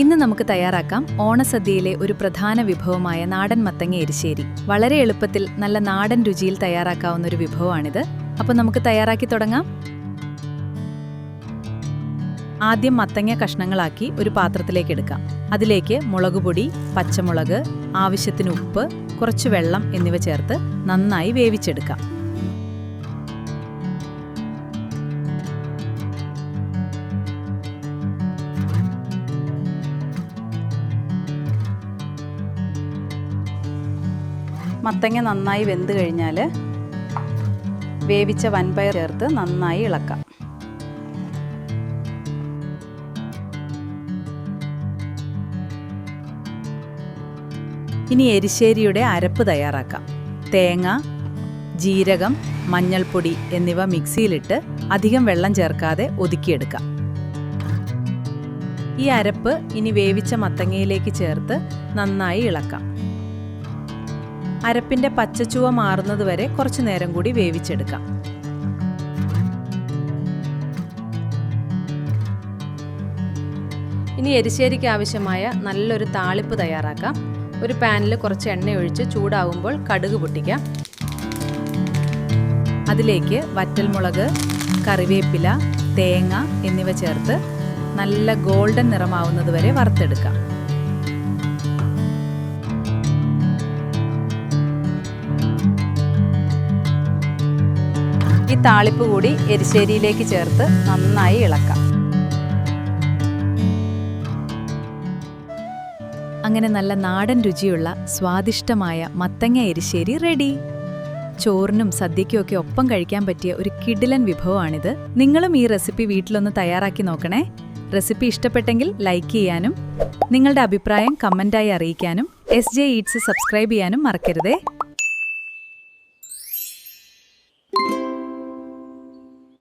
ഇന്ന് നമുക്ക് തയ്യാറാക്കാം ഓണസദ്യയിലെ ഒരു പ്രധാന വിഭവമായ നാടൻ മത്തങ്ങ എരിശ്ശേരി. വളരെ എളുപ്പത്തിൽ നല്ല നാടൻ രുചിയിൽ തയ്യാറാക്കാവുന്ന ഒരു വിഭവമാണിത്. അപ്പോൾ നമുക്ക് തയ്യാറാക്കി തുടങ്ങാം. ആദ്യം മത്തങ്ങ കഷ്ണങ്ങളാക്കി ഒരു പാത്രത്തിലേക്ക് എടുക്കാം. അതിലേക്ക് മുളകുപൊടി, പച്ചമുളക്, ആവശ്യത്തിന് ഉപ്പ്, കുറച്ച് വെള്ളം എന്നിവ ചേർത്ത് നന്നായി വേവിച്ചെടുക്കാം. മത്തങ്ങ നന്നായി വെന്ത് കഴിഞ്ഞാൽ വേവിച്ച വൻപയർ ചേർത്ത് നന്നായി ഇളക്കാം. ഇനി എരിശ്ശേരിയുടെ അരപ്പ് തയ്യാറാക്കാം. തേങ്ങ, ജീരകം, മഞ്ഞൾപ്പൊടി എന്നിവ മിക്സിയിലിട്ട് അധികം വെള്ളം ചേർക്കാതെ ഒതുക്കിയെടുക്കാം. ഈ അരപ്പ് ഇനി വേവിച്ച മത്തങ്ങയിലേക്ക് ചേർത്ത് നന്നായി ഇളക്കാം. അരപ്പിൻ്റെ പച്ചച്ചുവ മാറുന്നതുവരെ കുറച്ചു നേരം കൂടി വേവിച്ചെടുക്കാം. ഇനി എരിശ്ശേരിക്ക് ആവശ്യമായ നല്ലൊരു താളിപ്പ് തയ്യാറാക്കാം. ഒരു പാനിൽ കുറച്ച് എണ്ണ ഒഴിച്ച് ചൂടാവുമ്പോൾ കടുക് പൊട്ടിക്കാം. അതിലേക്ക് വറ്റൽമുളക്, കറിവേപ്പില, തേങ്ങ എന്നിവ ചേർത്ത് നല്ല ഗോൾഡൻ നിറമാവുന്നതുവരെ വറുത്തെടുക്കാം. ഈ താളിപ്പ് കൂടി എരിശ്ശേരിയിലേക്ക് ചേർത്ത് നന്നായി ഇളക്കാം. അങ്ങനെ നല്ല നാടൻ രുചിയുള്ള സ്വാദിഷ്ടമായ മത്തങ്ങ എരിശ്ശേരി റെഡി. ചോറിനും സദ്യയ്ക്കുമൊക്കെ ഒപ്പം കഴിക്കാൻ പറ്റിയ ഒരു കിടിലൻ വിഭവമാണിത്. നിങ്ങളും ഈ റെസിപ്പി വീട്ടിലൊന്ന് തയ്യാറാക്കി നോക്കണേ. റെസിപ്പി ഇഷ്ടപ്പെട്ടെങ്കിൽ ലൈക്ക് ചെയ്യാനും നിങ്ങളുടെ അഭിപ്രായം കമൻ്റായി അറിയിക്കാനും SJ Eats സബ്സ്ക്രൈബ് ചെയ്യാനും മറക്കരുതേ.